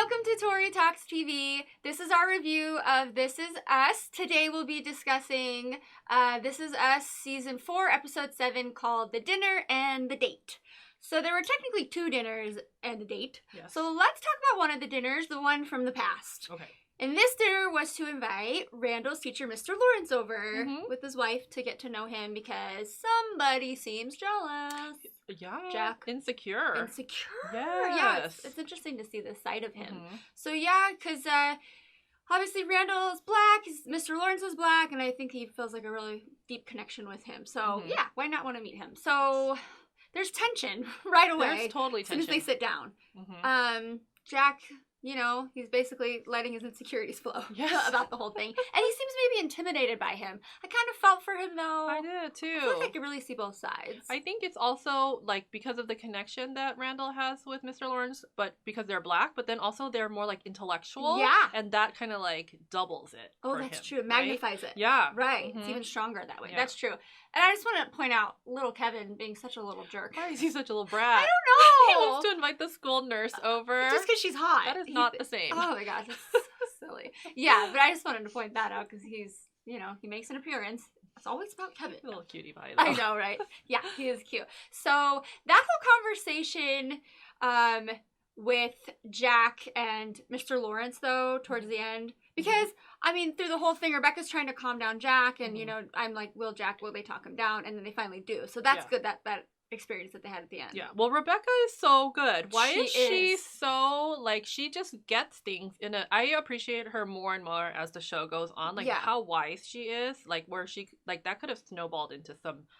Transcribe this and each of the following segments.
Welcome to Tori Talks TV. This is our review of This Is Us. Today we'll be discussing This Is Us Season 4, Episode 7, called The Dinner and the Date. So there were technically 2 dinners and a date. Yes. So let's talk about one of the dinners, the one from the past. Okay. And this dinner was to invite Randall's teacher, Mr. Lawrence, over with his wife to get to know him because somebody seems jealous. Yeah. Jack. Insecure. Insecure. Yes. Yeah, it's interesting to see this side of him. So yeah, because obviously Randall is black, Mr. Lawrence is black, and I think he feels like a really deep connection with him. So yeah, why not want to meet him? So there's tension right away. There's totally tension. As soon as they sit down. Jack, you know, he's basically letting his insecurities flow about the whole thing. And he seems maybe intimidated by him. I kind of felt for him, though. I did, too. I feel like I could really see both sides. I think it's also, like, because of the connection that Randall has with Mr. Lawrence, but because they're black, but then also they're more, like, intellectual. Yeah. And that kind of, like, doubles it for that's him, true. It magnifies it. Yeah. Right. It's even stronger that way. Yeah. That's true. And I just want to point out little Kevin being such a little jerk. Why is he such a little brat? I don't know. He wants to invite the school nurse over. Just because she's hot. That is not the same. Oh my gosh, it's so silly. Yeah, but I just wanted to point that out because he's, you know, he makes an appearance. It's always about Kevin. A little cutie pie, though. I know, right? Yeah, he is cute. So that whole conversation with Jack and Mr. Lawrence, though, towards the end, because, I mean, through the whole thing, Rebecca's trying to calm down Jack, and, you know, I'm like, will they talk him down? And then they finally do. So that's good, that experience that they had at the end. Yeah. Well, Rebecca is so good. Why is she is so, like, she just gets things in a, I appreciate her more and more as the show goes on. Like, how wise she is. Like, where she, like, that could have snowballed into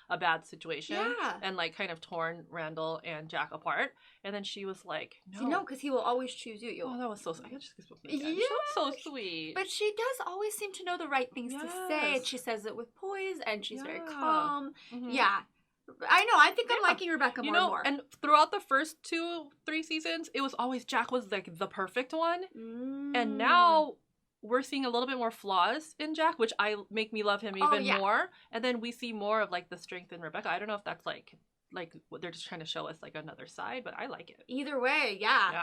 a bad situation. Yeah. And, like, kind of torn Randall and Jack apart. And then she was like, no. No, because he will always choose you. Oh, that was so, I just She was so sweet. But she does always seem to know the right things to say. And she says it with poise, and she's very calm. Yeah. I know. I think I'm liking Rebecca more and more. And throughout the first 2-3 seasons, it was always Jack was like the perfect one. And now we're seeing a little bit more flaws in Jack, which make me love him even more. And then we see more of like the strength in Rebecca. I don't know if that's like they're just trying to show us like another side, but I like it. Either way,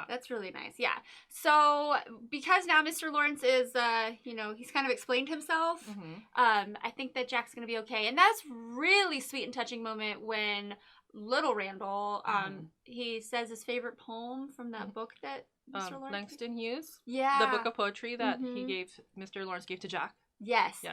that's really nice. Yeah. So because now Mr. Lawrence is, you know, he's kind of explained himself. I think that Jack's gonna be okay, and that's really sweet and touching moment when little Randall, he says his favorite poem from that book that Mr. Lawrence. Langston Hughes. Yeah. The book of poetry that Mr. Lawrence gave to Jack. Yes,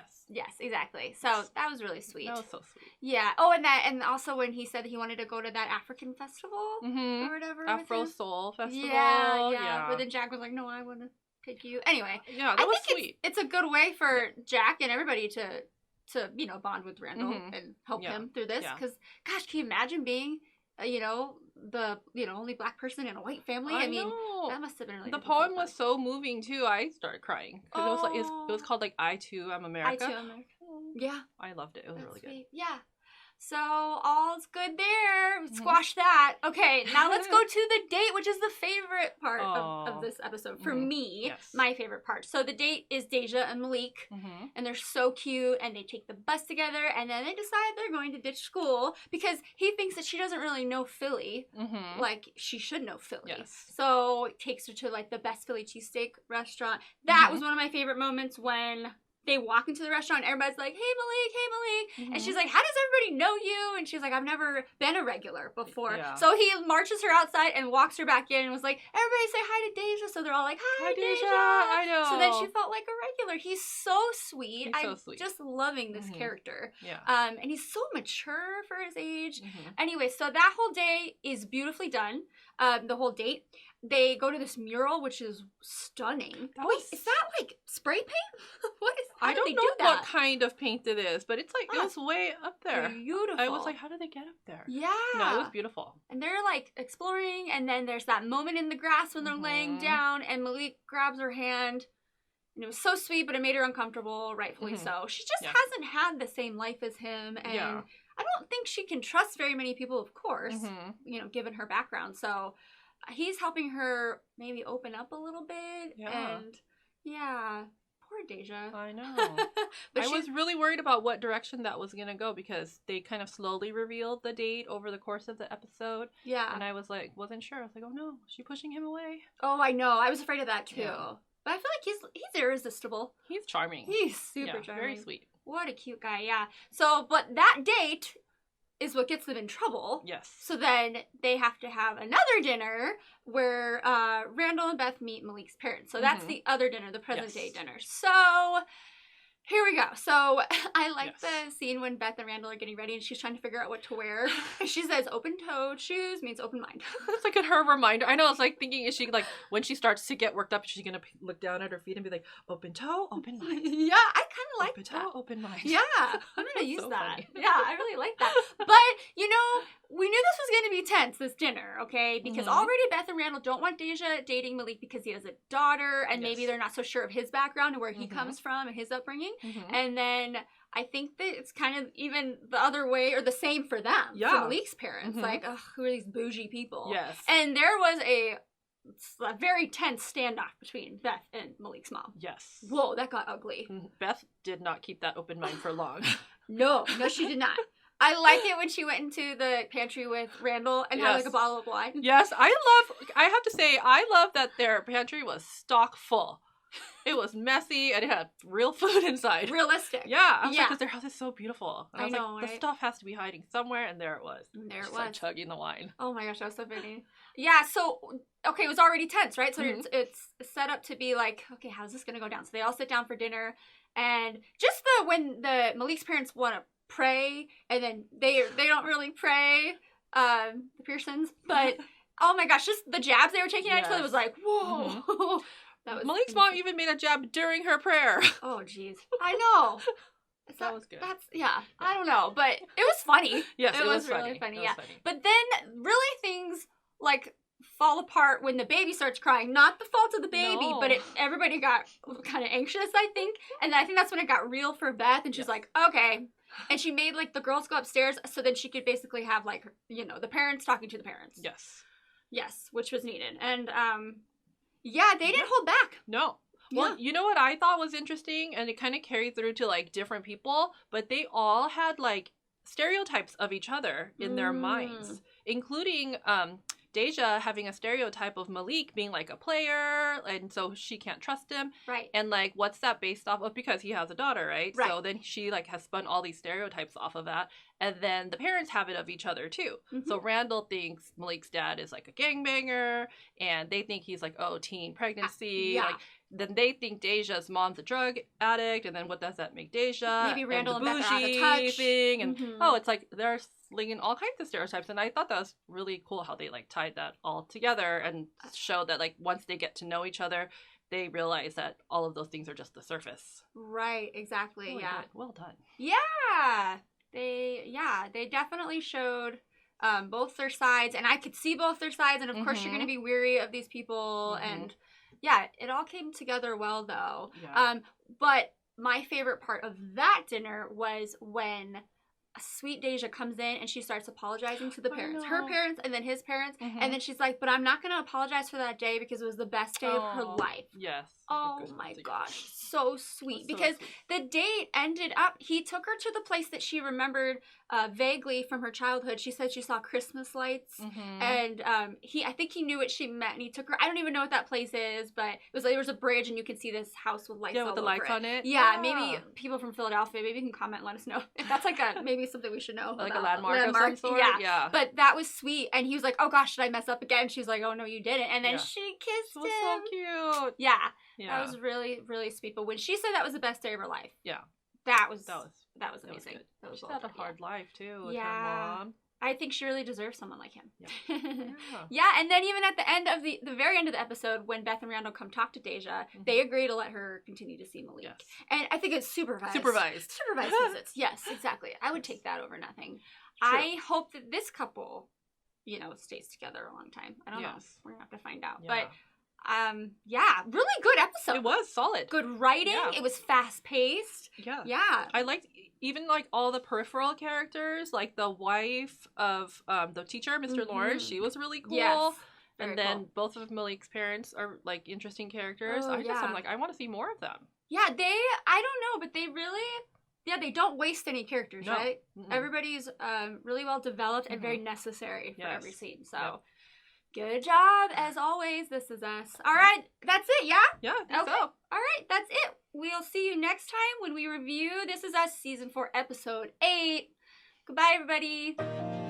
exactly. So that was really sweet. That was so sweet. Yeah. Oh, and also when he said he wanted to go to that African festival or whatever. Afro Soul Festival. Yeah. But then Jack was like, "No, I want to take you." Anyway. Yeah, that was sweet. It's a good way for Jack and everybody to you know, bond with Randall and help him through this. Because gosh, can you imagine being you know, the only black person in a white family? I mean, that must have been really. The poem was so moving too. I started crying because it was like it was called like "I Too Am America." I Too Am America. Yeah, I loved it. It was really good. Yeah. So all's good there. Squash that. Okay, now let's go to the date, which is the favorite part of this episode for me. Yes. My favorite part. So the date is Deja and Malik, and they're so cute, and they take the bus together, and then they decide they're going to ditch school because he thinks that she doesn't really know Philly, like she should know Philly. Yes. So it takes her to like the best Philly cheesesteak restaurant. That was one of my favorite moments when they walk into the restaurant, everybody's like, hey, Malik. And she's like, how does everybody know you? And she's like, I've never been a regular before. Yeah. So he marches her outside and walks her back in and was like, everybody say hi to Deja. So they're all like, hi, Deja. I know. So then she felt like a regular. He's so sweet. I'm just loving this character. Yeah. And he's so mature for his age. Anyway, so that whole day is beautifully done. The whole date. They go to this mural, which is stunning. Wait, is that like spray paint? What is? I don't know what kind of paint it is, but it's like it was way up there. Beautiful. I was like, how did they get up there? Yeah. No, it was beautiful. And they're like exploring, and then there's that moment in the grass when they're laying down, and Malik grabs her hand. And it was so sweet, but it made her uncomfortable, rightfully so. She just hasn't had the same life as him, and I don't think she can trust very many people, of course, you know, given her background. So he's helping her maybe open up a little bit. And Poor Deja. I know. But I was really worried about what direction that was going to go because they kind of slowly revealed the date over the course of the episode. Yeah. And I was like, wasn't sure. I was like, oh no, is she pushing him away? Oh, I know. I was afraid of that too. Yeah. But I feel like he's irresistible. He's charming. He's super charming. Very sweet. What a cute guy, yeah. So, but that date is what gets them in trouble. Yes. So then they have to have another dinner where Randall and Beth meet Malik's parents. So that's the other dinner, the present day dinner. So here we go. So I like the scene when Beth and Randall are getting ready and she's trying to figure out what to wear. She says open-toed shoes means open mind. It's like her reminder. I know, it's like thinking, is she like, when she starts to get worked up, is she going to look down at her feet and be like, open toe, open mind? Yeah, I kind of like open that. Toe, open mind. Yeah, I'm going to use so that. Funny. Yeah, I really like that. But, you know, we knew this was going to be tense, this dinner, okay? Because already Beth and Randall don't want Deja dating Malik because he has a daughter and maybe they're not so sure of his background and where he comes from and his upbringing. And then I think that it's kind of even the other way or the same for them, for Malik's parents. Like, ugh, who are these bougie people? Yes. And there was a very tense standoff between Beth and Malik's mom. Yes. Whoa, that got ugly. Beth did not keep that open mind for long. No, she did not. I like it when she went into the pantry with Randall and had like a bottle of wine. Yes, I have to say, I love that their pantry was stock full. It was messy and it had real food inside. Realistic. Yeah. I was like, because their house is so beautiful. And I was like, the stuff has to be hiding somewhere, and there it was. And there it was. Like chugging the wine. Oh my gosh, that was so funny. Yeah, so, okay, it was already tense, right? So it's set up to be like, okay, how's this going to go down? So they all sit down for dinner, and just when the Malik's parents want to pray, and then they don't really pray, the Pearsons, but oh my gosh, just the jabs they were taking at each other was like, whoa. That was Malik's mom even made a jab during her prayer. Oh jeez, I know. That was good. I don't know, but it was funny. Yes, it was really funny. Yeah, but then really things like fall apart when the baby starts crying. Not the fault of the baby, but everybody got kind of anxious, I think, and I think that's when it got real for Beth, and she's like, okay. And she made, like, the girls go upstairs so then she could basically have, like, you know, the parents talking to the parents. Yes. Yes, which was needed. And, yeah, they didn't hold back. No. Well, you know what I thought was interesting? And it kind of carried through to, like, different people. But they all had, like, stereotypes of each other in their minds. Including, Deja having a stereotype of Malik being like a player, and so she can't trust him. Right. And like, what's that based off of? Because he has a daughter, right? Right. So then she like has spun all these stereotypes off of that. And then the parents have it of each other too. So Randall thinks Malik's dad is like a gangbanger, and they think he's like, oh, teen pregnancy. Like, then they think Deja's mom's a drug addict, and then what does that make Deja? Maybe Randall and Beth are out of touch. Thing, and it's like they're slinging all kinds of stereotypes, and I thought that was really cool how they like tied that all together and showed that like once they get to know each other, they realize that all of those things are just the surface. Right, exactly. Really good. Well done. Yeah, they definitely showed both their sides, and I could see both their sides, and of course you're going to be weary of these people, and yeah, it all came together well though. Yeah. But my favorite part of that dinner was when sweet Deja comes in and she starts apologizing to the parents, her parents and then his parents, and then she's like, but I'm not going to apologize for that day because it was the best day of her life. Yes. Oh my gosh, so sweet. Because the date ended up, he took her to the place that she remembered vaguely from her childhood. She said she saw Christmas lights, and I think he knew what she meant, and he took her, I don't even know what that place is, but it was like, there was a bridge and you could see this house with lights all over it. Yeah, with the lights on it. Yeah, maybe people from Philadelphia, maybe you can comment and let us know if that's like maybe something we should know. Like a landmark of some sort? Yeah. But that was sweet, and he was like, oh gosh, did I mess up again? She's like, oh no, you didn't. And then she kissed him. So cute. Yeah. That was really, really sweet. But when she said that was the best day of her life, that was amazing. She's had a hard life too with her mom. I think she really deserves someone like him. Yeah. And then even at the end of the very end of the episode, when Beth and Randall come talk to Deja, they agree to let her continue to see Malik. Yes. And I think it's supervised visits. Yes, exactly. I would take that over nothing. True. I hope that this couple, stays together a long time. I don't know. We're gonna have to find out. Yeah. But really good episode. It was solid. Good writing. Yeah. It was fast paced. Yeah. I liked even like all the peripheral characters, like the wife of the teacher, Mr. Lawrence. She was really cool. Yes. And then both of Malik's parents are like interesting characters. I'm like, I want to see more of them. Yeah, I don't know, but they really, they don't waste any characters, right? Mm-mm. Everybody's really well developed and very necessary for every scene. So, good job, as always. This is us. All right, that's it, yeah? Yeah, I think so. All right, that's it. We'll see you next time when we review This Is Us Season 4, Episode 8. Goodbye, everybody.